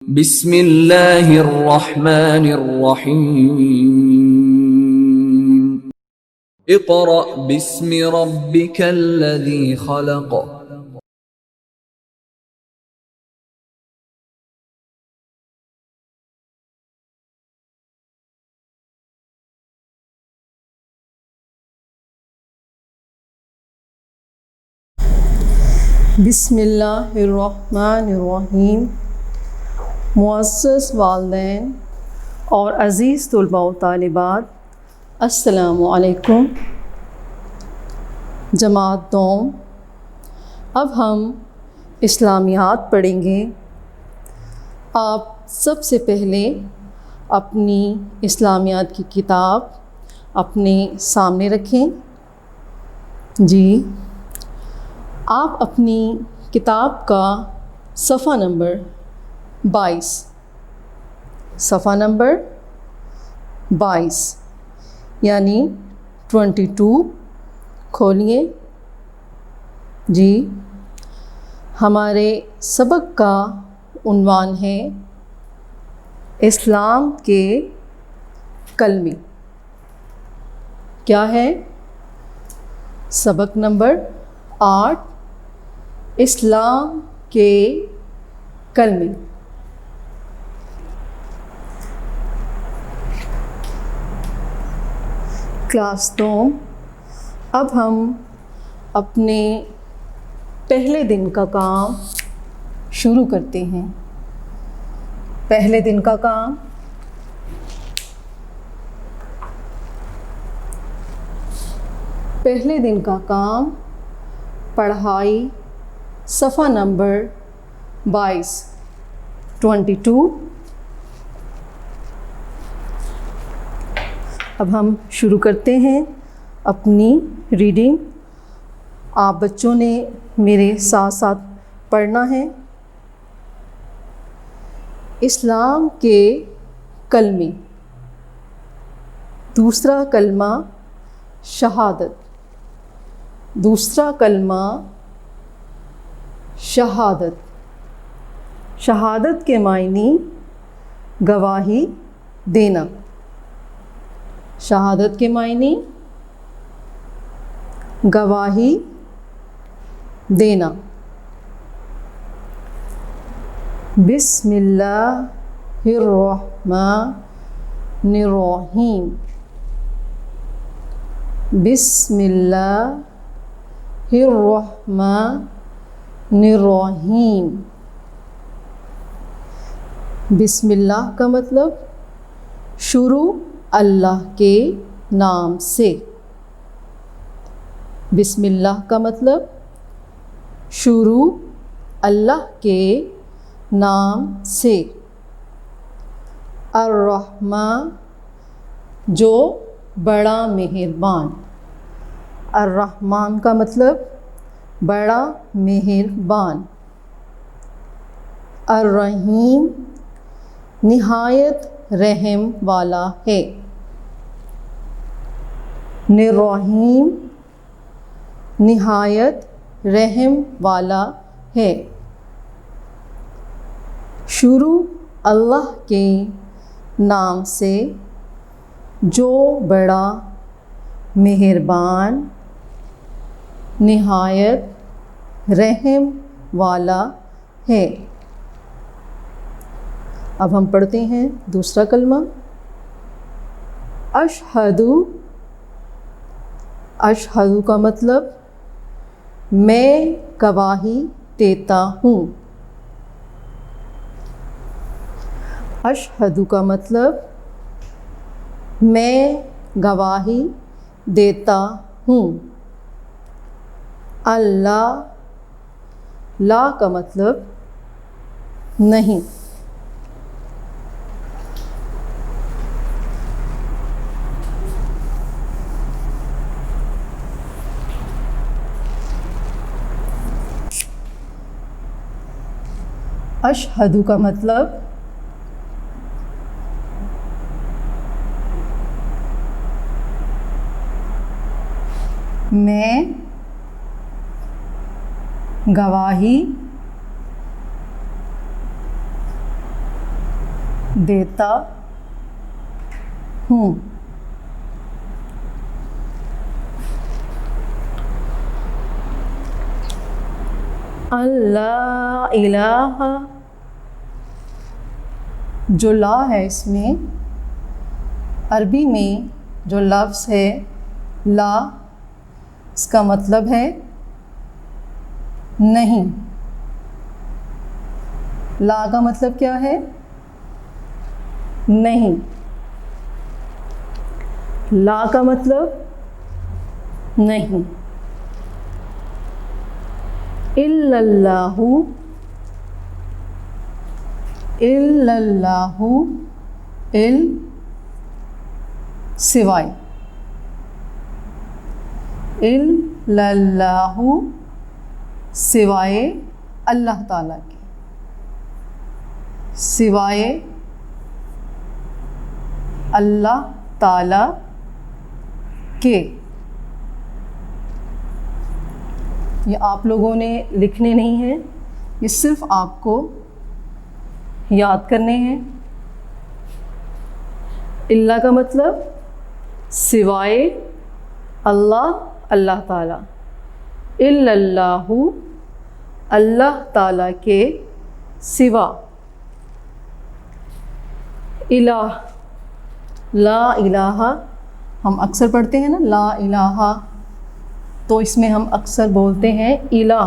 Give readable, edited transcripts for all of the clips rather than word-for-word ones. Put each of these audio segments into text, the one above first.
बिस्मिल्लाहिर्रहमानिर्रहीम। इक़रा बिस्मि रब्बिकल्लज़ी खलक़। बिस्मिल्लाहिर्रहमानिर्रहीम। मुअज़्ज़ज़ वालिदैन और अज़ीज़ तुलबा व तालिबात, अस्सलामु अलैकुम। जमात दोम, अब हम इस्लामियात पढ़ेंगे। आप सबसे पहले अपनी इस्लामियात की किताब अपने सामने रखें। जी, आप अपनी किताब का सफ़ा नंबर 22 यानी 22 खोलिए। जी, हमारे सबक का उन्वान है इस्लाम के कलमे। क्या है? सबक नंबर 8, इस्लाम के कलमे। क्लास दोम, अब हम अपने पहले दिन का काम शुरू करते हैं। पहले दिन का काम, पढ़ाई सफ़ा नंबर 22। अब हम शुरू करते हैं अपनी रीडिंग। आप बच्चों ने मेरे साथ साथ पढ़ना है। इस्लाम के कलमे। दूसरा कलमा शहादत। शहादत के मायने गवाही देना। शहादत के मायने गवाही देना। बिस्मिल्लाहिर्रहमानिर्रहीम। बिस्मिल्लाहिर्रहमानिर्रहीम। बिस्मिल्लाह का मतलब शुरू अल्लाह के नाम से। बिस्मिल्लाह का मतलब शुरू अल्लाह के नाम से। अर्रहमान, जो बड़ा मेहरबान। अर्रहमान का मतलब बड़ा मेहरबान। अर्रहीम, निहायत रहम वाला है। निर्रहीम, निहायत रहम वाला है। शुरू अल्लाह के नाम से जो बड़ा मेहरबान निहायत रहम वाला है। अब हम पढ़ते हैं दूसरा कलमा। अशहदु। अशहदु का मतलब मैं गवाही देता हूँ। अशहदु का मतलब मैं गवाही देता हूँ। अल्लाह, ला का मतलब नहीं। अशहदु का मतलब मैं गवाही देता हूँ। अल्लाह इलाहा, जो ला है इसमें अरबी में जो लफ्ज़ है ला, इसका मतलब है नहीं। ला का मतलब क्या है? नहीं। ला का मतलब नहीं। इल्लल्लाहु, इल्लल्लाहु, इल सिवाय, इल्लल्लाहु सिवाय अल्लाह ताला के, सिवाय अल्लाह ताला के। ये आप लोगों ने लिखने नहीं हैं, ये सिर्फ आपको याद करने हैं। इल्ला का मतलब सिवाय अल्लाह, अल्लाह ताला। इल्लल्लाहु, अल्लाह ताला के सिवा। इलाह, ला इलाहा, हम अक्सर पढ़ते हैं ना ला इलाहा, तो इसमें हम अक्सर बोलते हैं इला।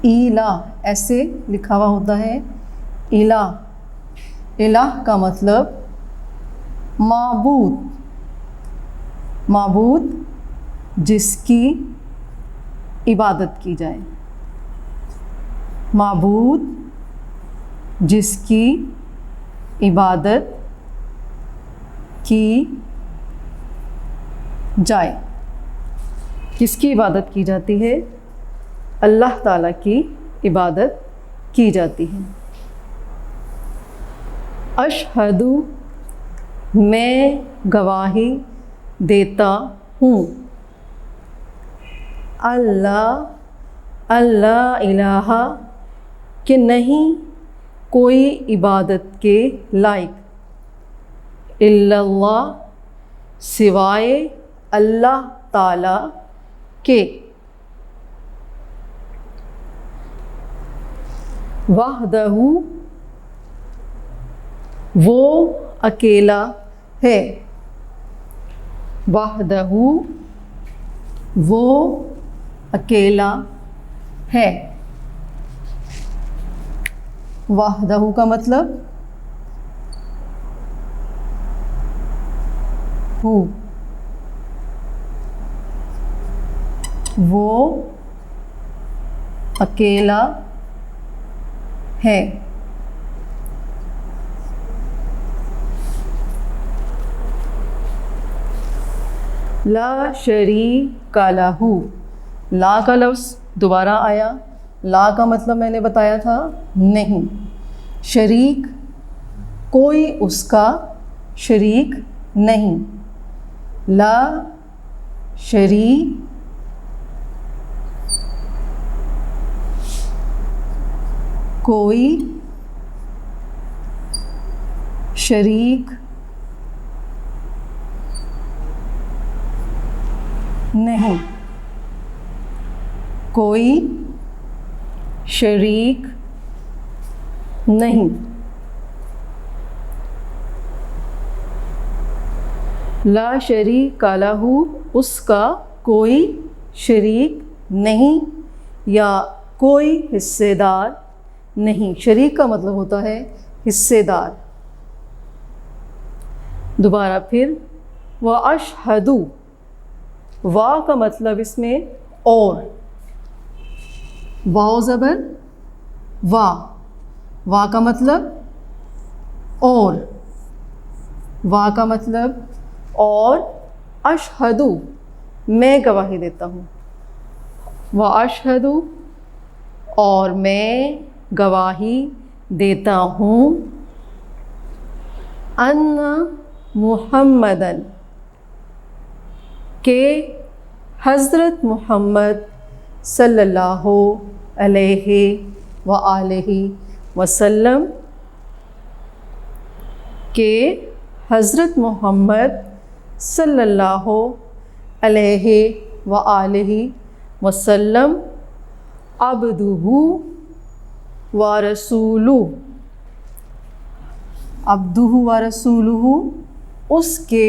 इला ऐसे लिखा हुआ होता है, इला। इलाह का मतलब माबूद, माबूद जिसकी इबादत की जाए, माबूद जिसकी इबादत की जाए। किसकी इबादत की जाती है? अल्लाह ताला की इबादत की जाती है। अशहदु, मैं गवाही देता हूँ। अल्लाह, अल्लाह इलाहा, कि नहीं कोई इबादत के लायक, इल्लल्लाह सिवाय अल्लाह ताला के। वहदहू, वो अकेला है। वहदहू, वो अकेला है। वहदहू का मतलब हु, वो अकेला है। ला शरीका लहू, ला का लफ्ज़ दोबारा आया। ला का मतलब मैंने बताया था नहीं। शरीक, कोई उसका शरीक नहीं। ला शरीक, कोई शरीक नहीं, कोई शरीक नहीं। ला शरीका लहू, उसका कोई शरीक नहीं या कोई हिस्सेदार नहीं। शरीक का मतलब होता है हिस्सेदार। दोबारा फिर, व अशहदु, वाह का मतलब इसमें और, वाओ ज़बर वाह, वाह का मतलब और, वाह का मतलब और। अशहदु, मैं गवाही देता हूँ। व अशहदु, और मैं गवाही देता हूँ। अन्ना मुहम्मदन, के हज़रत मुहम्मद सल्लल्लाहु अलैहि व आलिहि वसल्लम कि हज़रत मोहम्मद सल्लल्लाहु अलैहि व आलिहि वसल्लम अब्दुहु व रसूलुहु, अब्दुहु व रसूलुहु उसके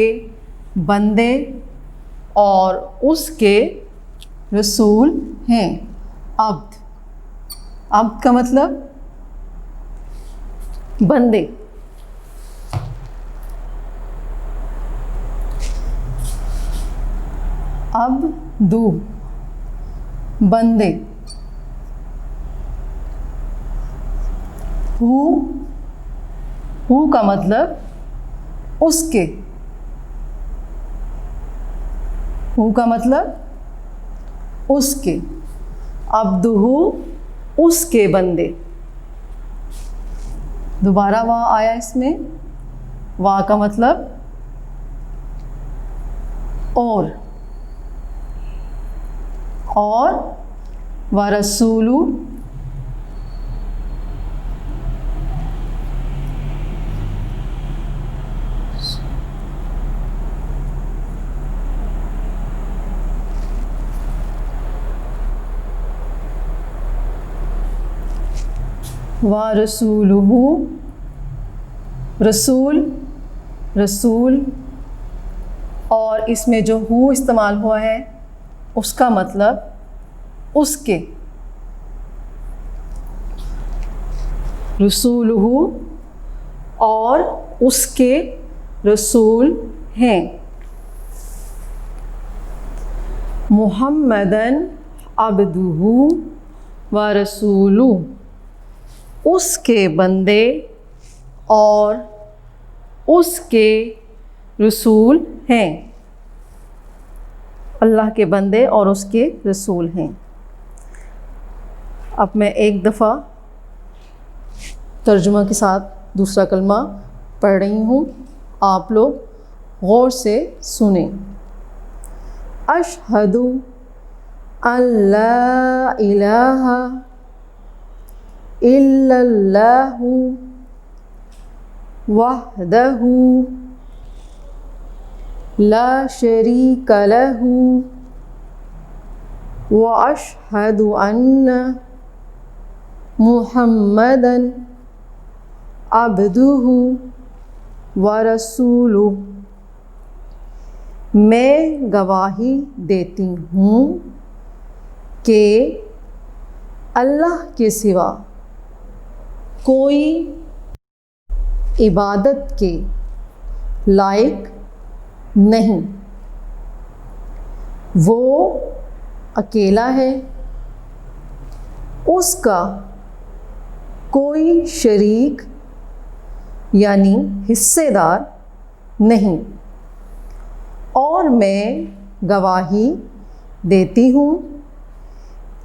बंदे और उसके रसूल हैं। अब्द, अब्द का मतलब बंदे। अब्दु बंदे। हु का मतलब उसके, हु का मतलब उसके। अब्दुहु उसके बंदे। दोबारा वाह आया इसमें, वाह का मतलब और व रसूलु व रसूलुहु, रसूल, रसूल और इसमें जो हु इस्तेमाल हुआ है उसका मतलब उसके। रसूलुहु और उसके रसूल हैं। मुहम्मदन अब्दुहु व रसूलुहु उसके बंदे और उसके रसूल हैं। अल्लाह के बंदे और उसके रसूल हैं। अब मैं एक दफ़ा तर्जुमा के साथ दूसरा कलमा पढ़ रही हूँ, आप लोग गौर से सुने। अशहदु अल्ला इलाहा इल्लल्लाहु वहदहु ला शरीक लहु व अशहदु अन्ना मुहम्मदन अब्दुहु व रसूलुहु। मैं गवाही देती हूँ कि अल्लाह के सिवा कोई इबादत के लायक नहीं, वो अकेला है, उसका कोई शरीक यानी हिस्सेदार नहीं। और मैं गवाही देती हूँ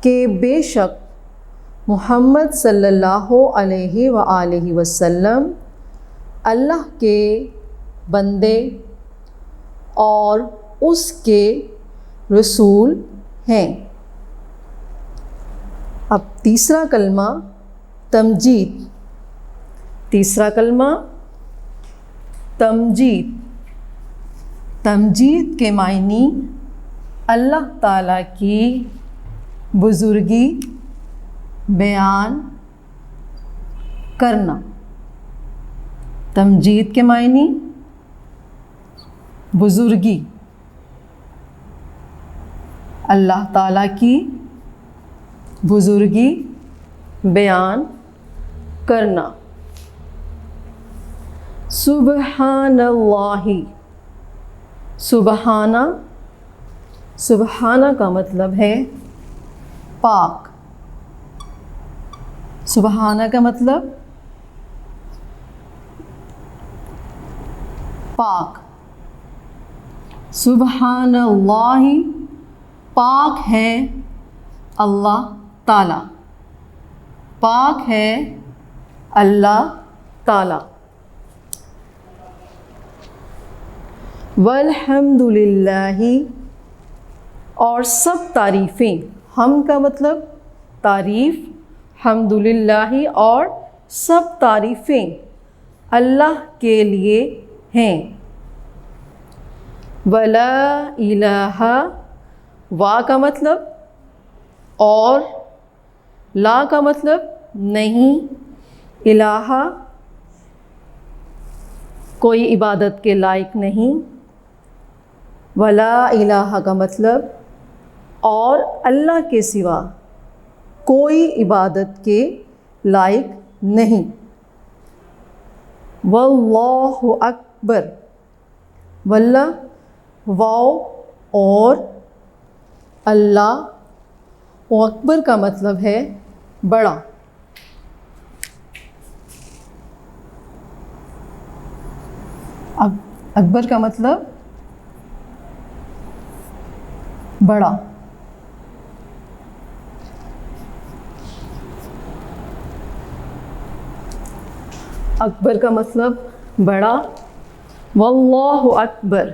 कि बेशक मुहम्मद सल्लल्लाहु अलैहि व आलिहि वसल्लम अल्लाह के बंदे और उसके रसूल हैं। अब तीसरा कलमा तमजीद। तीसरा कलमा तमजीद। तमजीद के मायनी अल्लाह ताला की बुज़ुर्गी बयान करना। तमजीद के मायनी बुज़ुर्गी, अल्लाह ताला की बुज़ुर्गी बयान करना। सुबहानल्लाहि, सुबहाना, सुबहाना का मतलब है पाक। सुबहाना का मतलब पाक। सुबहानल्लाहि पाक है अल्लाह ताला, पाक है अल्लाह ताला। वल्हम्दुलिल्लाहि और सब तारीफ़ें, हम का मतलब तारीफ़, हम्दुलिल्लाहि और सब तारीफ़ें अल्लाह के लिए हैं। वला इलाहा, वा का मतलब और, ला का मतलब नहीं, इलाहा कोई इबादत के लायक नहीं, वला इलाहा का मतलब और अल्लाह के सिवा कोई इबादत के लायक नहीं। वल्लाहु अकबर, वल्ला वाओ और अल्लाह और अकबर का मतलब है बड़ा। अब अकबर का मतलब बड़ा। अकबर का मतलब बड़ा। वल्लाहु अकबर,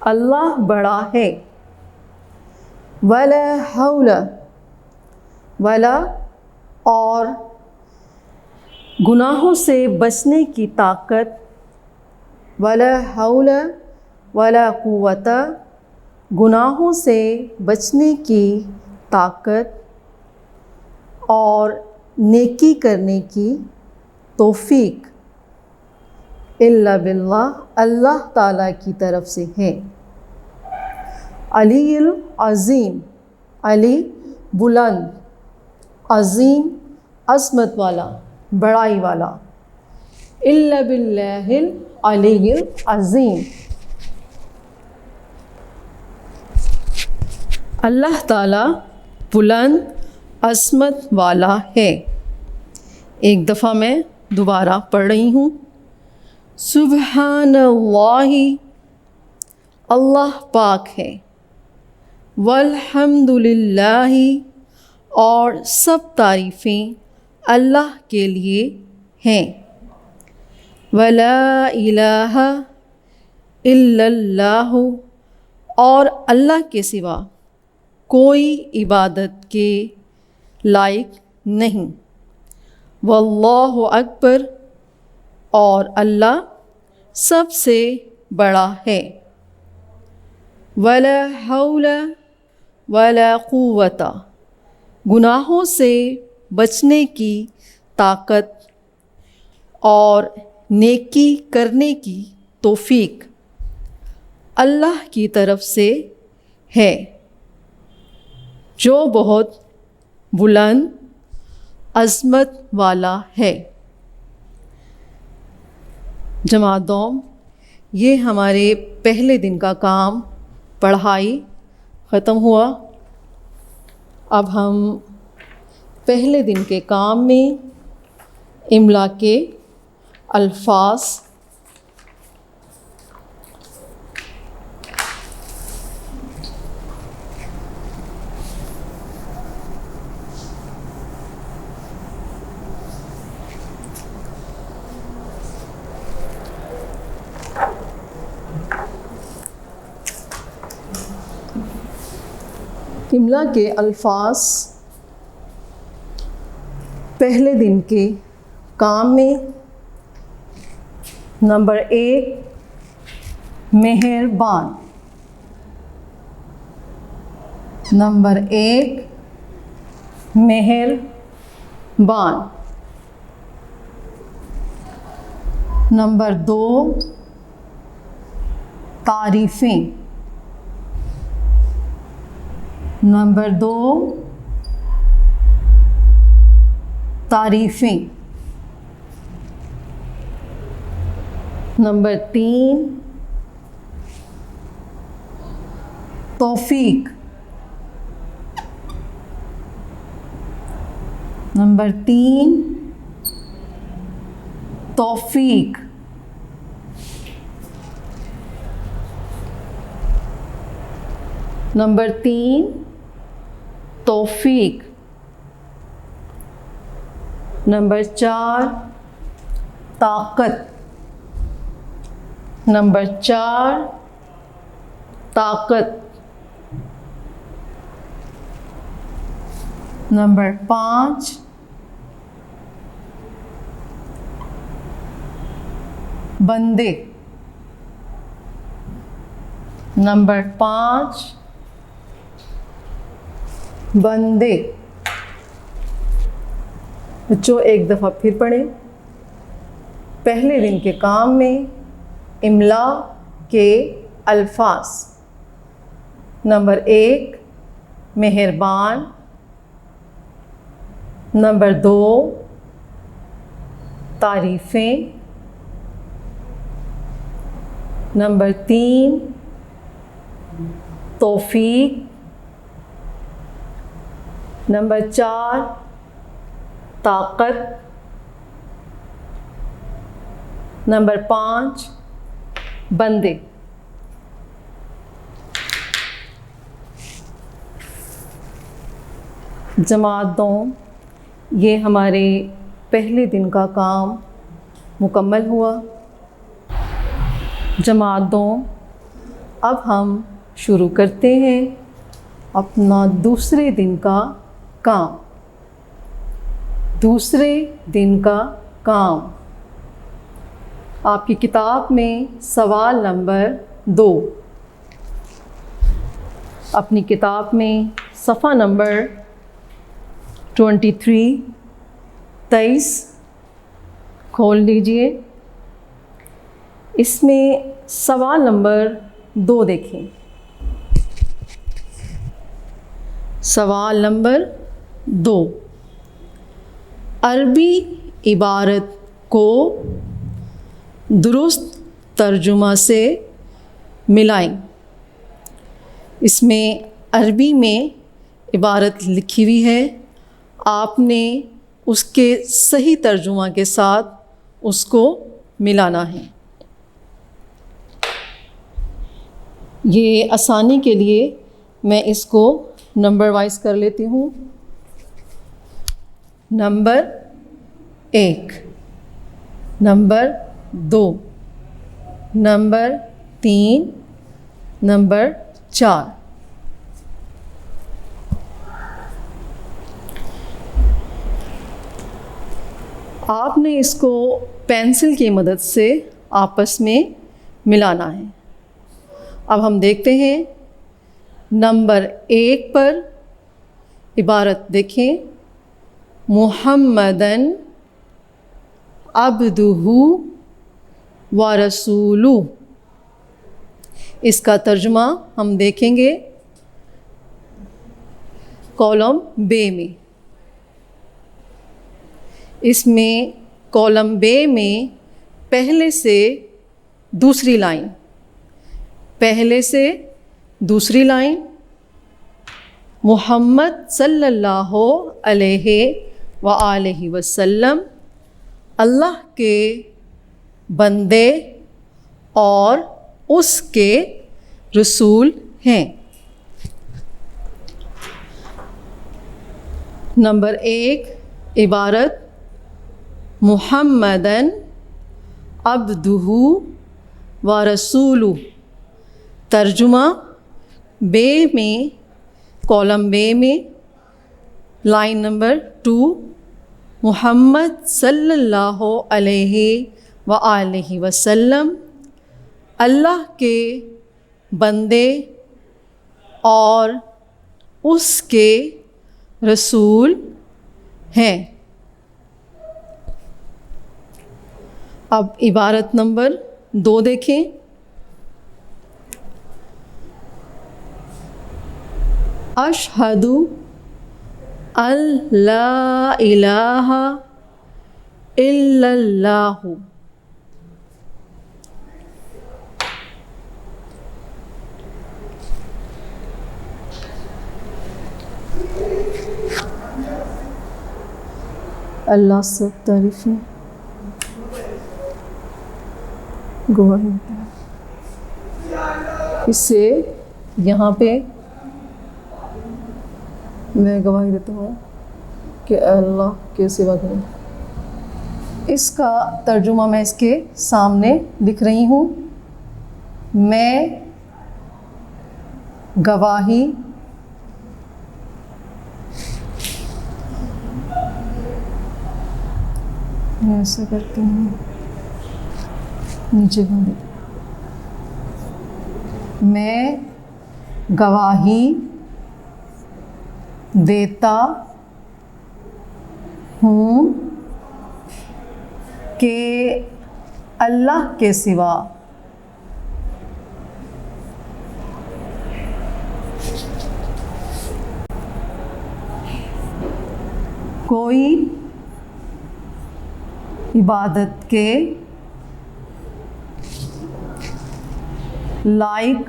अल्लाह बड़ा है। वला हौला, वला और गुनाहों से बचने की ताकत, वला हौला वला कुव्वता, गुनाहों से बचने की ताकत और नेकी करने की तौफीक इल्ला बिल्लाह, अल्लाह ताला की तरफ से है। अलील अज़ीम, अली बुलंद, अज़ीम अज़मत वाला, बड़ाई वाला। इल्ला बिल्लाहिल अलील अज़ीम, अल्लाह ताला बुलंद अज़मत वाला है। एक दफ़ा मैं दोबारा पढ़ रही हूँ। सुब्हानल्लाहि, अल्लाह पाक है। वल्हम्दुलिल्लाहि, और सब तारीफ़ें अल्लाह के लिए हैं। वला इलाहा इल्लल्लाहु, और अल्लाह के सिवा कोई इबादत के लायक नहीं। वल्लाहु अकबर, और अल्लाह सबसे बड़ा है। वला हौला वला कुव्वता, गुनाहों से बचने की ताकत और नेकी करने की तौफीक अल्लाह की तरफ से है, जो बहुत बुलंद अज़मत वाला है। जमात दौम, ये हमारे पहले दिन का काम पढ़ाई ख़त्म हुआ। अब हम पहले दिन के काम में इमला के अल्फाज इमला के अल्फाज पहले दिन के काम में नंबर 1 मेहरबान, नंबर 1 मेहरबान, नंबर 2 तारीफ़ें, नंबर 2 तारीफ़ें, नंबर 3 तौफीक, नंबर 3 तौफीक, नंबर 3 तौफीक, नंबर 4 ताकत, नंबर 4 ताकत, नंबर 5 बंदे। नंबर 5 बंदे। बच्चों एक दफ़ा फिर पढ़ें। पहले दिन के काम में इमला के अल्फाज। नंबर 1 मेहरबान। नंबर 2 तारीफ़ें। नंबर 3 तौफीक। नंबर 4 ताकत। नंबर 5 बंदे। जमात दो, ये हमारे पहले दिन का काम मुकम्मल हुआ। जमात दो, अब हम शुरू करते हैं अपना दूसरे दिन का काम। दूसरे दिन का काम आपकी किताब में सवाल नंबर 2, अपनी किताब में सफ़ा नंबर 23 खोल लीजिए। इसमें सवाल नंबर 2 देखें। सवाल नंबर 2, अरबी इबारत को दुरुस्त तर्जुमा से मिलाएं। इसमें अरबी में इबारत लिखी हुई है, आपने उसके सही तर्जुमा के साथ उसको मिलाना है। ये आसानी के लिए मैं इसको नंबर वाइज कर लेती हूँ। Number 1, number 2, number 3, number 4। आपने इसको पेंसिल की मदद से आपस में मिलाना है। अब हम देखते हैं नंबर 1 पर इबारत देखें, मुहम्मदन अब्दुहु व रसूलुहु। इसका तर्जुमा हम देखेंगे कॉलम बे में। इसमें कॉलम बे में पहले से दूसरी लाइन, पहले से दूसरी लाइन, मुहम्मद सल्लल्लाहु अलैहि व आलिहि वसल्लम अल्लाह के बंदे और उसके रसूल हैं। नंबर 1 इबारत मुहम्मदन अब्दुहु व रसूलुहु। तर्जुमा बे में, कॉलम बे में लाइन नंबर 2, मुहम्मद सल्लल्लाहु अलैहि व आलिहि वसल्लम अल्लाह के बंदे और उसके रसूल हैं। अब इबारत नंबर 2 देखें। अशहदु अल्ला इलाहा इल्लल्लाहु। अल्लाह सब तारीफ़ें गवाही। इससे यहाँ पे मैं गवाही देता हूँ कि अल्लाह के सिवा नहीं। इसका तर्जुमा मैं इसके सामने लिख रही हूँ। मैं गवाही मैं ऐसा करती हूँ। नीचे वाले, मैं गवाही देता हूँ कि अल्लाह के सिवा कोई इबादत के लायक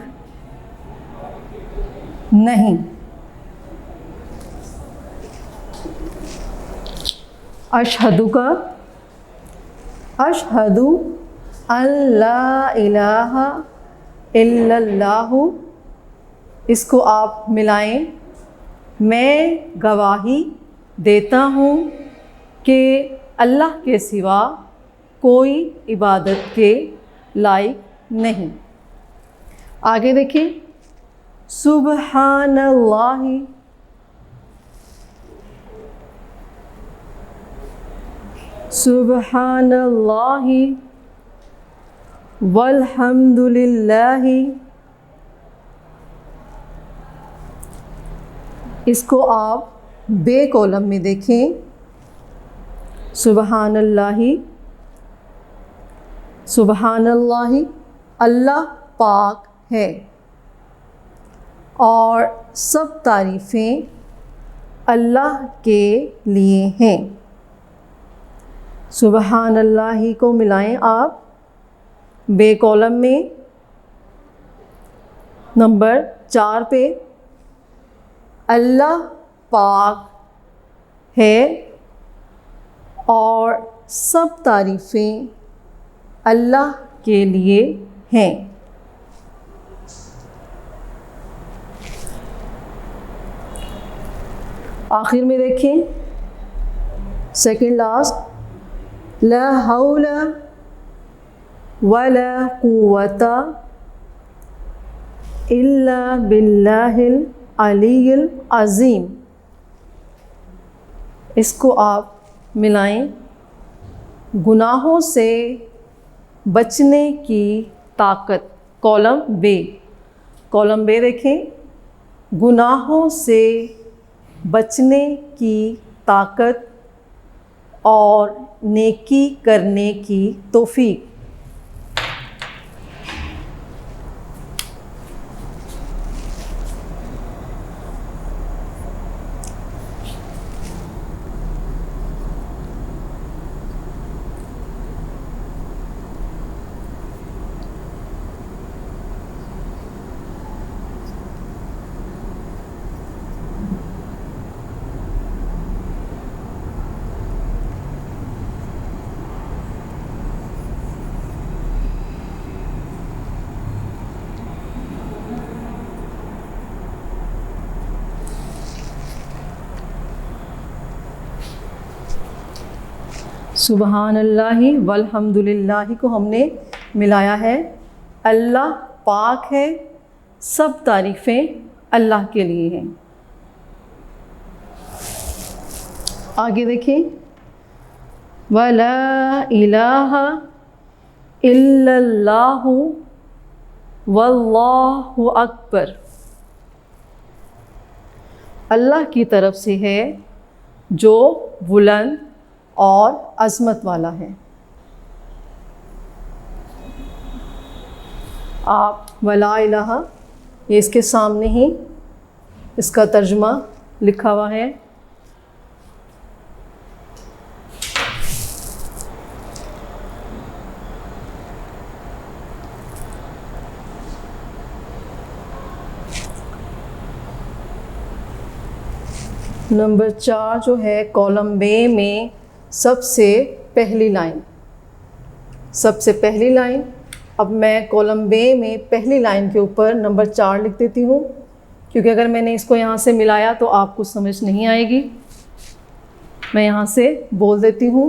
नहीं। अशहदु का अशहदु अल्ला इलाहा इल्लल्लाहु, इसको आप मिलाएं। मैं गवाही देता हूँ कि अल्लाह के सिवा कोई इबादत के लायक नहीं। आगे देखिए, सुबहानल्लाहि सुबहानल्लाहि वल्हम्दुलिल्लाहि, इसको आप बे कॉलम में देखें। सुबहानल्लाहि, सुबहानल्लाहि अल्लाह पाक है और सब तारीफ़ें अल्लाह के लिए हैं। सुबहानल्लाहि को मिलाएं आप बे कॉलम में नंबर 4 पे। अल्लाह पाक है और सब तारीफ़ें अल्लाह के लिए हैं। आखिर में देखें, सेकंड लास्ट, ला हौला वला कुव्वता इल्ला बिल्लाहिल अलील अज़ीम, इसको आप मिलाएं। गुनाहों से बचने की ताकत, कॉलम बे देखें। गुनाहों से बचने की ताकत और नेकी करने की तौफीक। सुबहानल्लाहि वल्हम्दुलिल्लाहि को हमने मिलाया है। अल्लाह पाक है, सब तारीफ़ें अल्लाह के लिए हैं। आगे देखिए, वला इलाहा इल्लल्लाहु वल्लाहु अकबर, अल्लाह की तरफ से है जो बुलंद और अज़मत वाला है। आप वला इलाहा, ये इसके सामने ही इसका तर्जुमा लिखा हुआ है। नंबर 4 जो है कॉलम बे में सबसे पहली लाइन। अब मैं कॉलम बे में पहली लाइन के ऊपर नंबर 4 लिख देती हूँ, क्योंकि अगर मैंने इसको यहाँ से मिलाया तो आपको समझ नहीं आएगी। मैं यहाँ से बोल देती हूँ,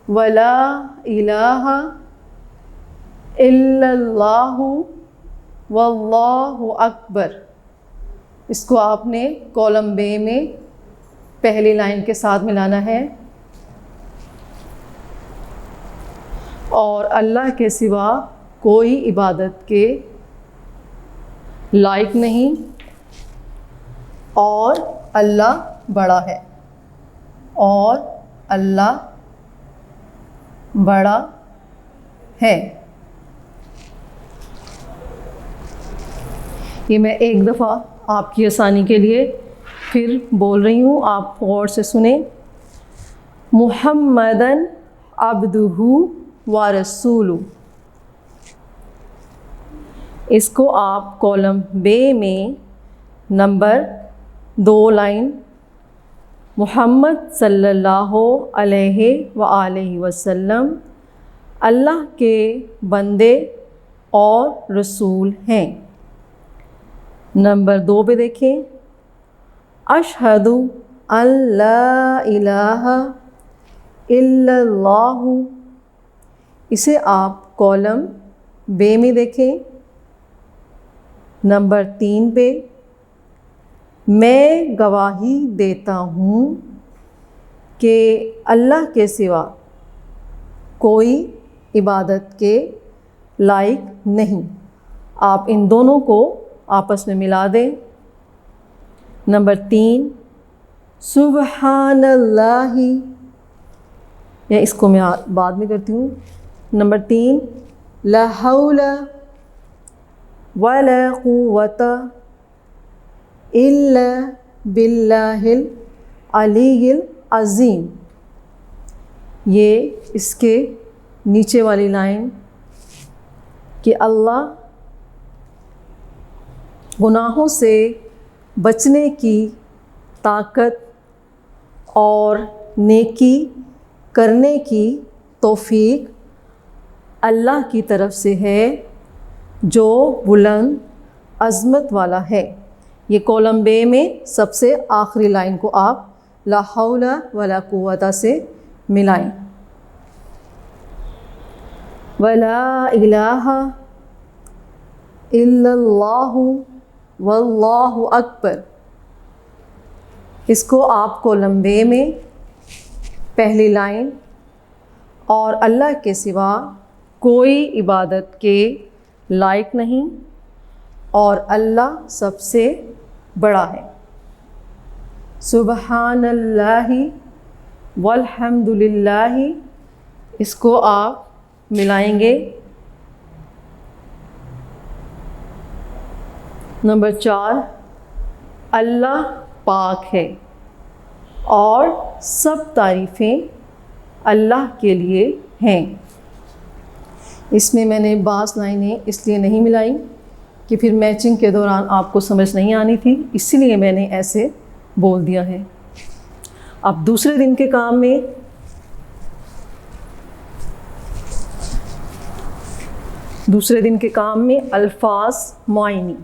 वला इलाहा इल्लल्लाहु वल्लाहु अकबर। इसको आपने कॉलम बे में पहली लाइन के साथ मिलाना है। और अल्लाह के सिवा कोई इबादत के लायक नहीं और अल्लाह बड़ा है, और अल्लाह बड़ा है। ये मैं एक दफ़ा आपकी आसानी के लिए फिर बोल रही हूँ, आप गौर से सुने। मुहम्मदन अब्दुहु व रसूलु, इसको आप कॉलम बे में नंबर 2 लाइन मुहम्मद सल्लल्लाहु अलैहि व आलिहि वसल्लम अल्लाह के बंदे और रसूल हैं। नंबर 2 पे देखें, अशहदु अल्ला इलाहा इल्लल्लाहु, इसे आप कॉलम बे में देखें। नंबर 3 पे, मैं गवाही देता हूँ कि अल्लाह के सिवा कोई इबादत के लायक नहीं। आप इन दोनों को आपस में मिला दें। नंबर 3, सुबहानल्लाहि, या इसको मैं बाद में करती हूँ। नंबर 3, ला हौला वला कुव्वता इल्ला बिल्लाहिल अलीयिल अज़ीम। ये इसके नीचे वाली लाइन कि अल्लाह गुनाहों से बचने की ताकत और नेकी करने की तौफीक अल्लाह की तरफ से है जो बुलंद अज़मत वाला है। ये कॉलम बे में सबसे आखिरी लाइन को आप ला हौला वला कुव्वता से मिलाएं। वला इलाहा इल्लल्लाहु वल्लाहु अकबर, इसको आप कॉलम बे में पहली लाइन और अल्लाह के सिवा कोई इबादत के लायक नहीं और अल्लाह सबसे बड़ा है। सुबहानल्लाहि वल्हम्दुलिल्लाहि, इसको आप मिलाएंगे। नंबर 4, अल्लाह पाक है और सब तारीफ़ें अल्लाह के लिए हैं। इसमें मैंने बास लाइनें इसलिए नहीं मिलाई कि फिर मैचिंग के दौरान आपको समझ नहीं आनी थी, इसीलिए मैंने ऐसे बोल दिया है। अब दूसरे दिन के काम में अल्फाज मुआयनी।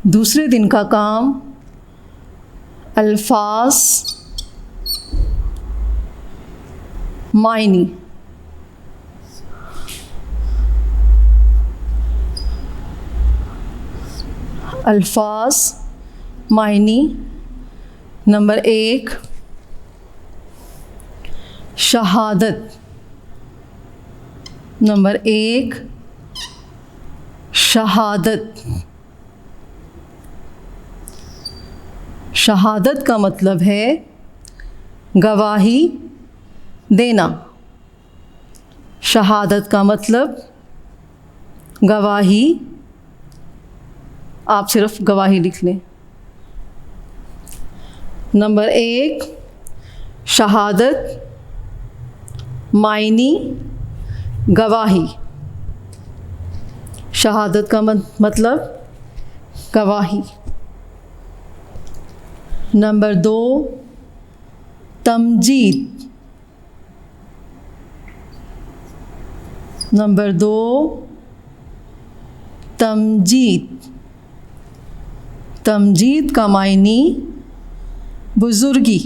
दूसरे दिन का काम अल्फाज मायनी। अल्फाज मायनी। नंबर 1, शहादत। नंबर 1, शहादत। शहादत का मतलब है गवाही देना। शहादत का मतलब गवाही, आप सिर्फ गवाही लिख लें। नंबर 1 शहादत मायनी गवाही। शहादत का मतलब गवाही। नंबर 2 तमजीद। नंबर 2 तमजीद। तमजीद का मायनी बुज़ुर्गी।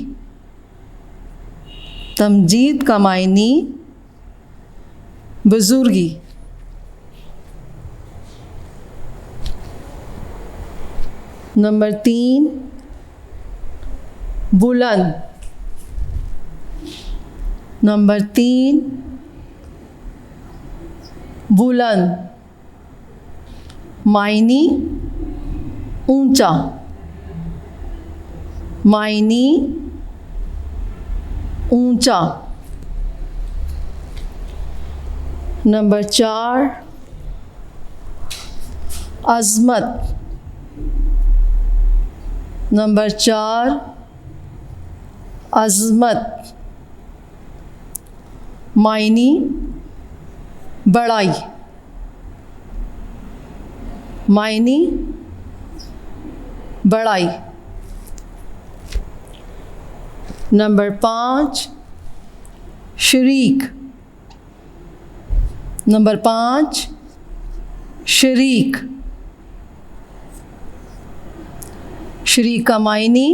तमजीद का मायनी बुज़ुर्गी। नंबर 3 बुलंद। नंबर 3 बुलंद मायनी ऊंचा। मायनी ऊंचा। नंबर 4 अज़मत। नंबर 4 अज़मत मायनी बड़ाई। मायनी बड़ाई। नंबर 5 शरीक। नंबर 5 शरीक। शरीक का मायनी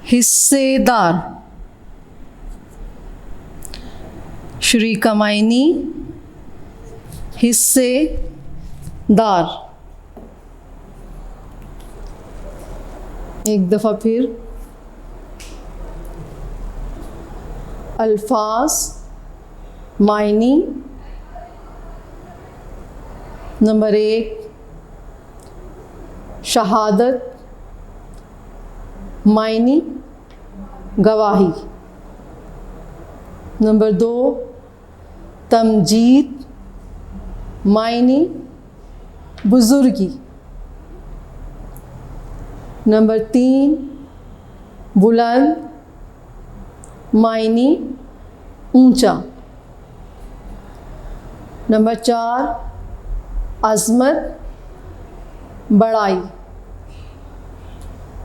हिस्सेदार। शरीक का मायनी हिस्सेदार। एक दफ़ा फिर अल्फाज मायनी। नंबर 1 शहादत मायनी गवाही। नंबर 2 तमजीद मायनी बुज़ुर्गी। नंबर 3 बुलंद मायनी ऊंचा। नंबर 4 अज़मत बड़ाई।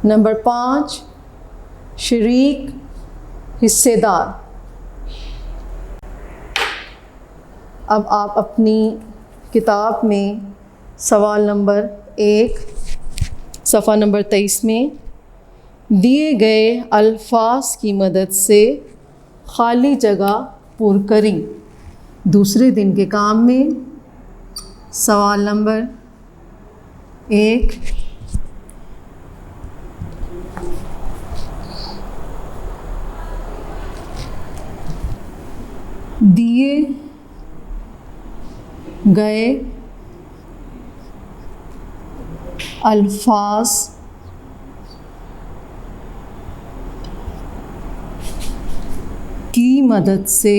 नंबर 5 शरीक हिस्सेदार। अब आप अपनी किताब में सवाल नंबर 1 सफ़ा नंबर 23 में दिए गए अल्फाज की मदद से खाली जगह पुर करें। दूसरे दिन के काम में सवाल नंबर 1 दिए गए अल्फाज की मदद से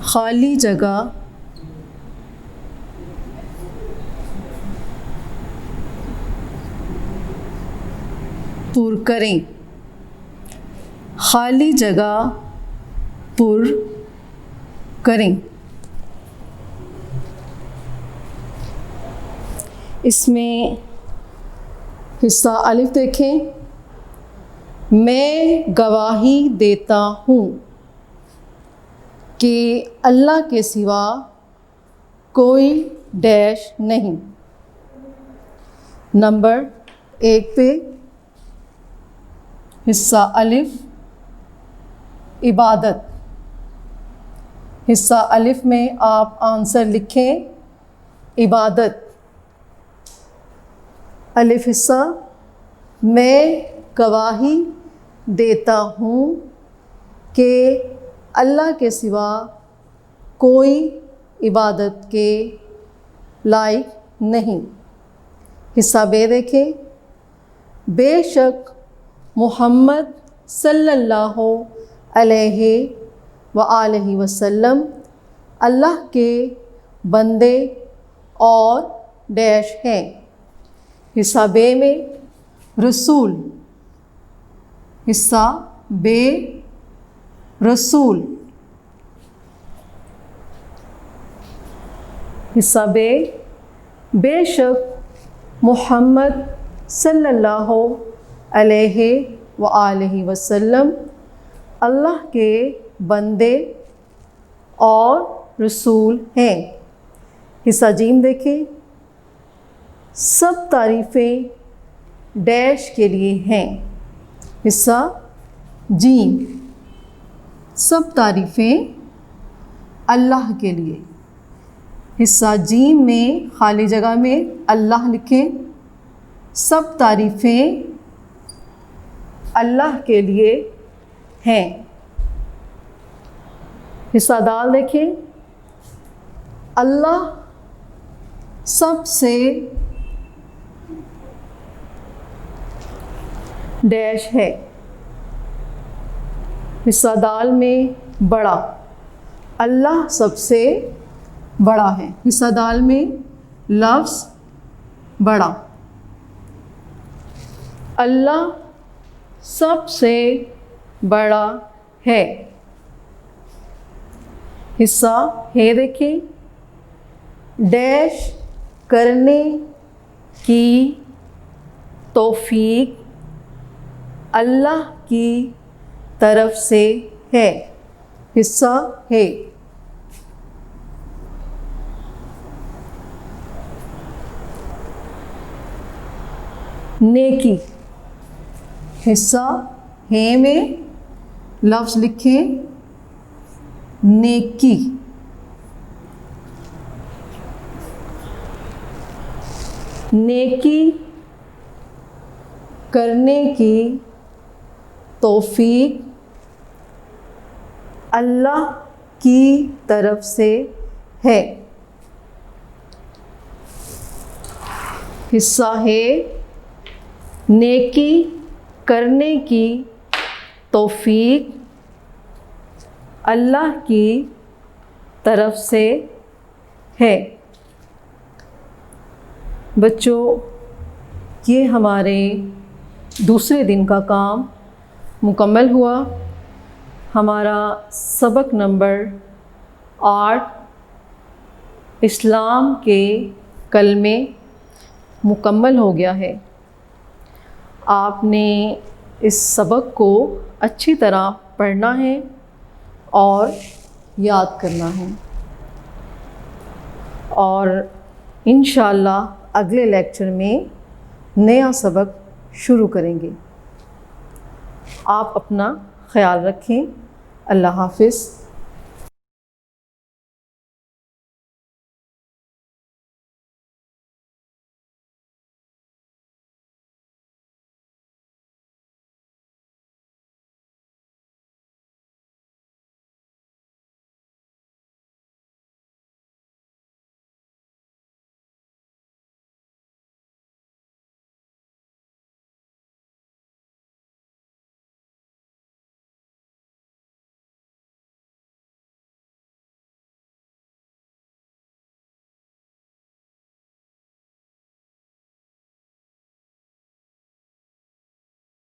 खाली जगह पुर करें। खाली जगह पुर करें। इसमें हिस्सा अलिफ देखें। मैं गवाही देता हूँ कि अल्लाह के सिवा कोई डैश नहीं। नंबर 1 पे हिस्सा अलिफ इबादत। हिस्सा अलिफ में आप आंसर लिखें इबादत। अलिफ हिस्सा मैं गवाही देता हूँ कि अल्लाह के सिवा कोई इबादत के लायक नहीं। हिस्सा बे देखें बेशक मोहम्मद सल्लल्लाहु अलैहि व आलिहि वसल्लम अल्लाह के बंदे और डैश हैं। हिस्सा बे में रसूल, हिस्सा बे रसूल, हिस्सा बे बेशक मोहम्मद सल्लल्लाहु अलैहि व आलिहि वसल्लम अल्लाह के बंदे और रसूल हैं। हिस्सा जीम देखें, सब तारीफ़ें डैश के लिए हैं। हिस्सा जीम, सब तारीफ़ें अल्लाह के लिए। हिस्सा जीम में खाली जगह में अल्लाह लिखें, सब तारीफ़ें अल्लाह के लिए हैं। हिस्सा दाल देखें, अल्लाह सबसे डैश है। हिस्सा दाल में बड़ा, अल्लाह सबसे बड़ा है। हिस्सा दाल में लफ्ज़ बड़ा, अल्लाह सबसे बड़ा है। हिस्सा है देखें, डैश करने की तौफीक अल्लाह की तरफ से है। हिस्सा है, नेकी। हिस्सा है में लफ्ज़ लिखें, नेकी। नेकी करने की तौफीक अल्लाह की तरफ से है। हिस्सा है, नेकी करने की तौफीक अल्लाह की तरफ से है। बच्चों, ये हमारे दूसरे दिन का काम मुकम्मल हुआ। हमारा सबक नंबर 8 इस्लाम के कलमे मुकम्मल हो गया है। आपने इस सबक को अच्छी तरह पढ़ना है और याद करना है, और इंशाअल्लाह अगले लेक्चर में नया सबक शुरू करेंगे। आप अपना ख्याल रखें। अल्लाह हाफ़िज़।